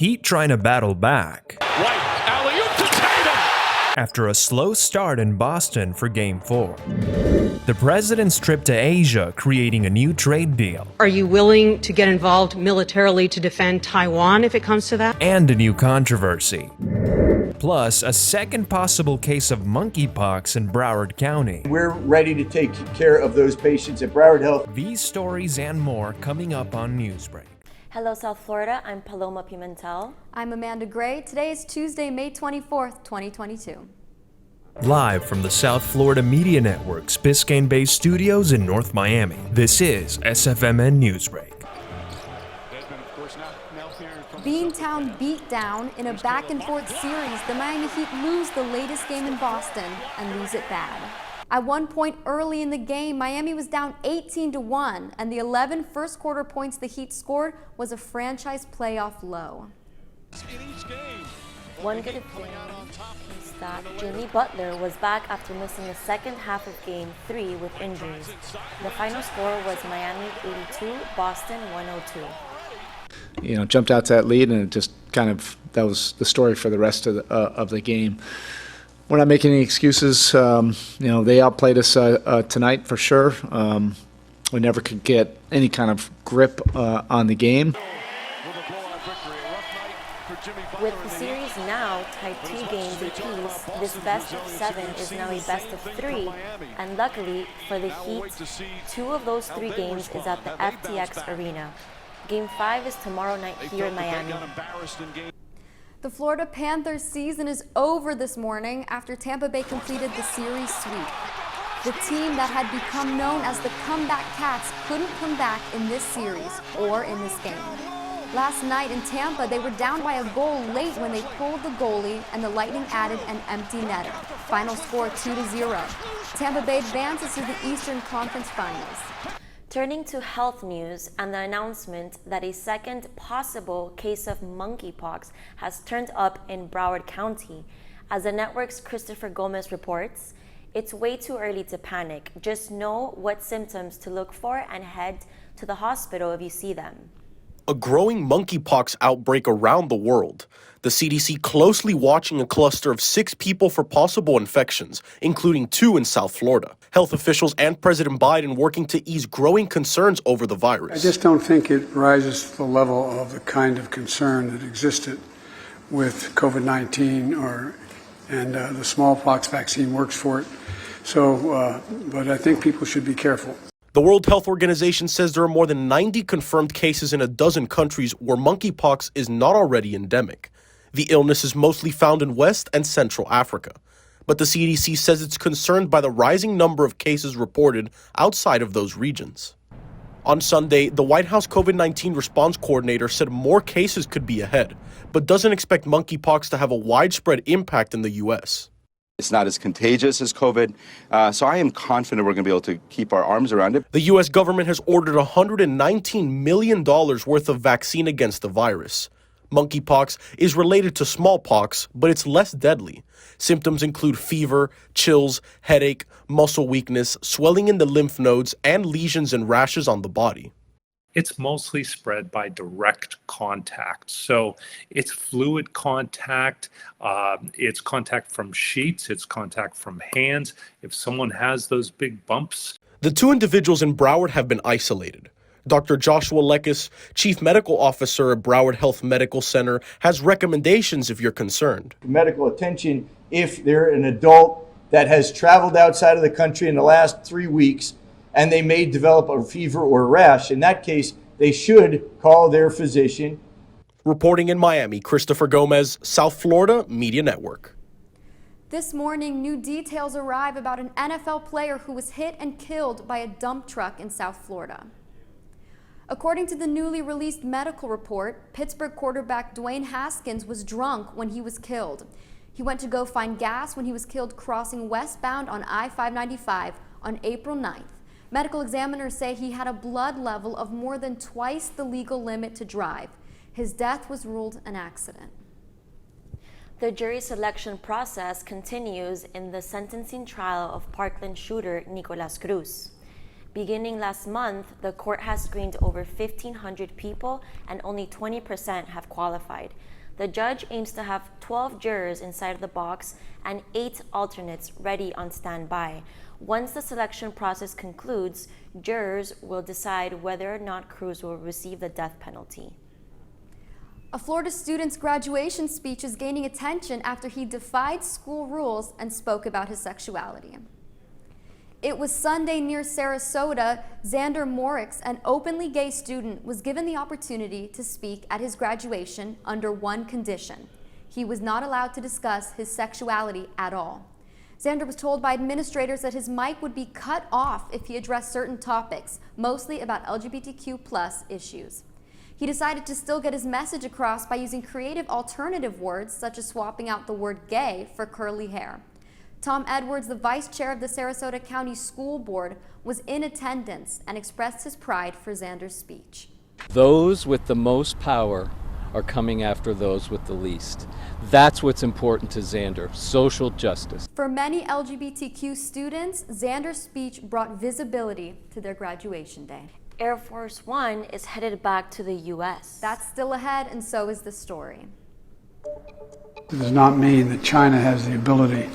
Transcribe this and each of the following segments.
Heat trying to battle back White, alley-oop to Tatum! after a slow start in Boston for Game 4. The president's trip to Asia creating a new trade deal. Are you willing to get involved militarily to defend Taiwan if it comes to that? And a new controversy. Plus, a second possible case of monkeypox in Broward County. We're ready to take care of those patients at Broward Health. These stories and more coming up on Newsbreak. Hello, South Florida. I'm Paloma Pimentel. I'm Amanda Gray. Today is Tuesday, May 24th, 2022. Live from the South Florida Media Network's Biscayne-based studios in North Miami, this is SFMN Newsbreak. Beantown beat down in a back-and-forth series. The Miami Heat lose the latest game in Boston and lose it bad. At one point early in the game, Miami was down 18-1, and the 11 first-quarter points the Heat scored was a franchise playoff low. One good thing is that Jimmy Butler was back after missing the second half of Game 3 with injuries. The final score was Miami 82, Boston 102. Jumped out to that lead, and it just that was the story for the rest of the game. We're not making any excuses. They outplayed us tonight for sure. We never could get any kind of grip on the game. With the series now tied 2 games apiece, this best of 7 is now a best of 3, and luckily for the Heat, 2 of those 3 games is at the FTX Arena. Game 5 is tomorrow night here in Miami. The Florida Panthers season is over this morning after Tampa Bay completed the series sweep. The team that had become known as the Comeback Cats couldn't come back in this series or in this game. Last night in Tampa, they were down by a goal late when they pulled the goalie and the Lightning added an empty netter. Final score 2-0. Tampa Bay advances to the Eastern Conference Finals. Turning to health news and the announcement that a second possible case of monkeypox has turned up in Broward County. As the network's Christopher Gomez reports, it's way too early to panic. Just know what symptoms to look for and head to the hospital if you see them. A growing monkeypox outbreak around the world. The CDC closely watching a cluster of 6 people for possible infections, including 2 in South Florida. Health officials and President Biden working to ease growing concerns over the virus. I just don't think it rises to the level of the kind of concern that existed with COVID-19 and the smallpox vaccine works for it. So, but I think people should be careful. The World Health Organization says there are more than 90 confirmed cases in a dozen countries where monkeypox is not already endemic. The illness is mostly found in West and Central Africa. But the CDC says it's concerned by the rising number of cases reported outside of those regions. On Sunday, the White House COVID-19 response coordinator said more cases could be ahead, but doesn't expect monkeypox to have a widespread impact in the U.S. It's not as contagious as COVID, so I am confident we're going to be able to keep our arms around it. The U.S. government has ordered $119 million worth of vaccine against the virus. Monkeypox is related to smallpox, but it's less deadly. Symptoms include fever, chills, headache, muscle weakness, swelling in the lymph nodes, and lesions and rashes on the body. It's mostly spread by direct contact. So it's fluid contact, it's contact from sheets, it's contact from hands. If someone has those big bumps. The 2 individuals in Broward have been isolated. Dr. Joshua Lekes, Chief Medical Officer at Broward Health Medical Center, has recommendations if you're concerned. Medical attention if they're an adult that has traveled outside of the country in the last 3 weeks and they may develop a fever or rash. In that case, they should call their physician. Reporting in Miami, Christopher Gomez, South Florida Media Network. This morning, new details arrive about an NFL player who was hit and killed by a dump truck in South Florida. According to the newly released medical report, Pittsburgh quarterback Dwayne Haskins was drunk when he was killed. He went to go find gas when he was killed crossing westbound on I-595 on April 9th. Medical examiners say he had a blood level of more than twice the legal limit to drive. His death was ruled an accident. The jury selection process continues in the sentencing trial of Parkland shooter Nicolas Cruz. Beginning last month, the court has screened over 1,500 people and only 20% have qualified. The judge aims to have 12 jurors inside of the box and 8 alternates ready on standby. Once the selection process concludes, jurors will decide whether or not Cruz will receive the death penalty. A Florida student's graduation speech is gaining attention after he defied school rules and spoke about his sexuality. It was Sunday near Sarasota. Xander Morix, an openly gay student, was given the opportunity to speak at his graduation under one condition. He was not allowed to discuss his sexuality at all. Xander was told by administrators that his mic would be cut off if he addressed certain topics, mostly about LGBTQ+ issues. He decided to still get his message across by using creative alternative words, such as swapping out the word gay for curly hair. Tom Edwards, the vice chair of the Sarasota County School Board, was in attendance and expressed his pride for Xander's speech. Those with the most power are coming after those with the least. That's what's important to Xander, social justice. For many LGBTQ students, Xander's speech brought visibility to their graduation day. Air Force One is headed back to the U.S. That's still ahead, and so is the story. It does not mean that China has the ability,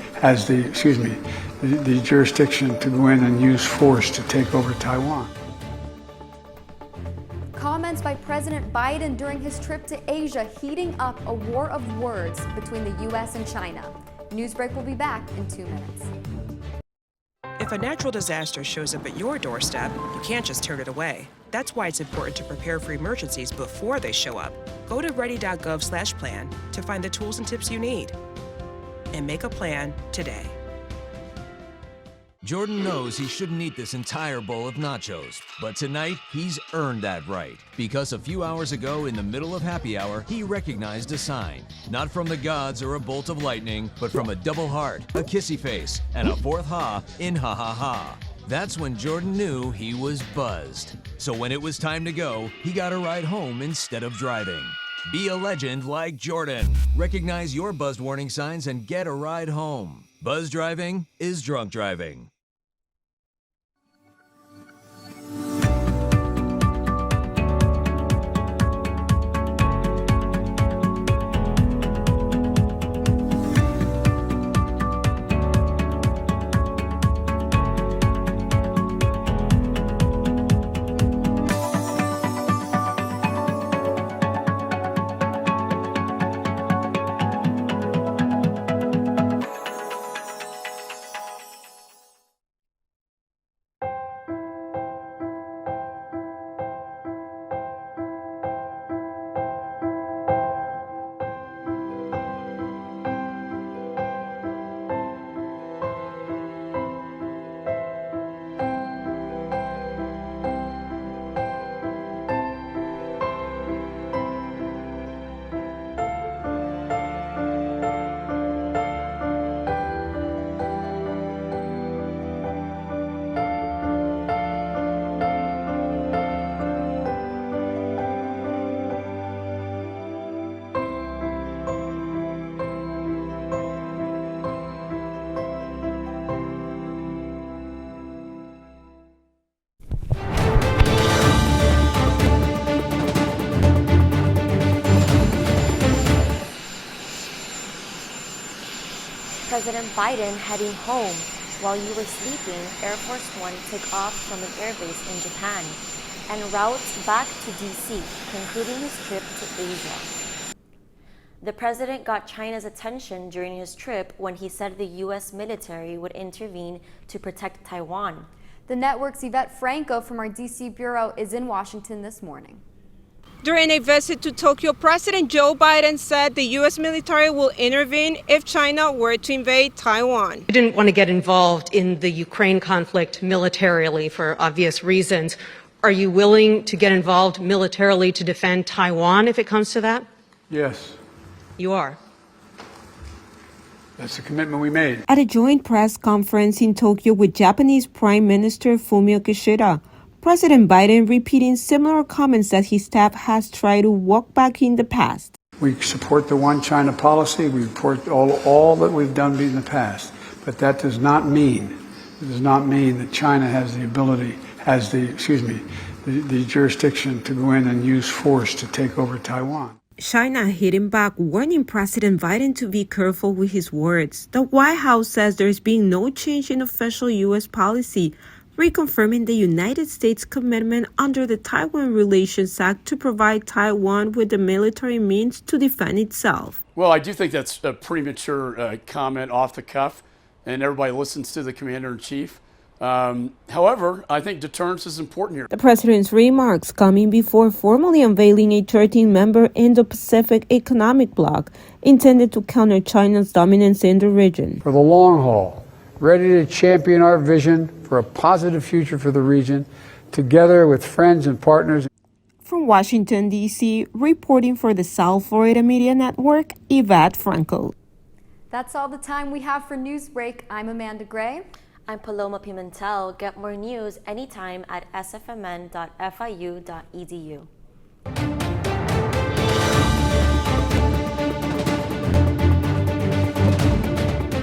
the jurisdiction to go in and use force to take over Taiwan. Comments by President Biden during his trip to Asia heating up a war of words between the U.S. and China. Newsbreak will be back in 2 minutes. If a natural disaster shows up at your doorstep, you can't just turn it away. That's why it's important to prepare for emergencies before they show up. Go to ready.gov/plan to find the tools and tips you need. And make a plan today. Jordan knows he shouldn't eat this entire bowl of nachos, but tonight he's earned that right. Because a few hours ago, in the middle of happy hour, he recognized a sign. Not from the gods or a bolt of lightning, but from a double heart, a kissy face, and a fourth ha in ha ha ha. That's when Jordan knew he was buzzed. So when it was time to go, he got a ride home instead of driving. Be a legend like Jordan. Recognize your buzzed warning signs and get a ride home. Buzz driving is drunk driving. President Biden heading home. While you were sleeping, Air Force One took off from an airbase in Japan and routes back to D.C., concluding his trip to Asia. The president got China's attention during his trip when he said the U.S. military would intervene to protect Taiwan. The network's Yvette Franco from our D.C. bureau is in Washington this morning. During a visit to Tokyo, President Joe Biden said the U.S. military will intervene if China were to invade Taiwan. We didn't want to get involved in the Ukraine conflict militarily for obvious reasons. Are you willing to get involved militarily to defend Taiwan if it comes to that? Yes. You are. That's the commitment we made. At a joint press conference in Tokyo with Japanese Prime Minister Fumio Kishida, President Biden repeating similar comments that his staff has tried to walk back in the past. We support the one China policy. We support all that we've done in the past. But that does not mean that China has the ability, has the jurisdiction to go in and use force to take over Taiwan. China hitting back, warning President Biden to be careful with his words. The White House says there's been no change in official U.S. policy, reconfirming the United States' commitment under the Taiwan Relations Act to provide Taiwan with the military means to defend itself. Well, I do think that's a premature comment off the cuff, and everybody listens to the commander-in-chief. However, I think deterrence is important here. The president's remarks coming before formally unveiling a 13-member Indo-Pacific economic bloc intended to counter China's dominance in the region. For the long haul, ready to champion our vision for a positive future for the region, together with friends and partners. From Washington, D.C., reporting for the South Florida Media Network, Yvette Franco. That's all the time we have for Newsbreak. I'm Amanda Gray. I'm Paloma Pimentel. Get more news anytime at sfmn.fiu.edu.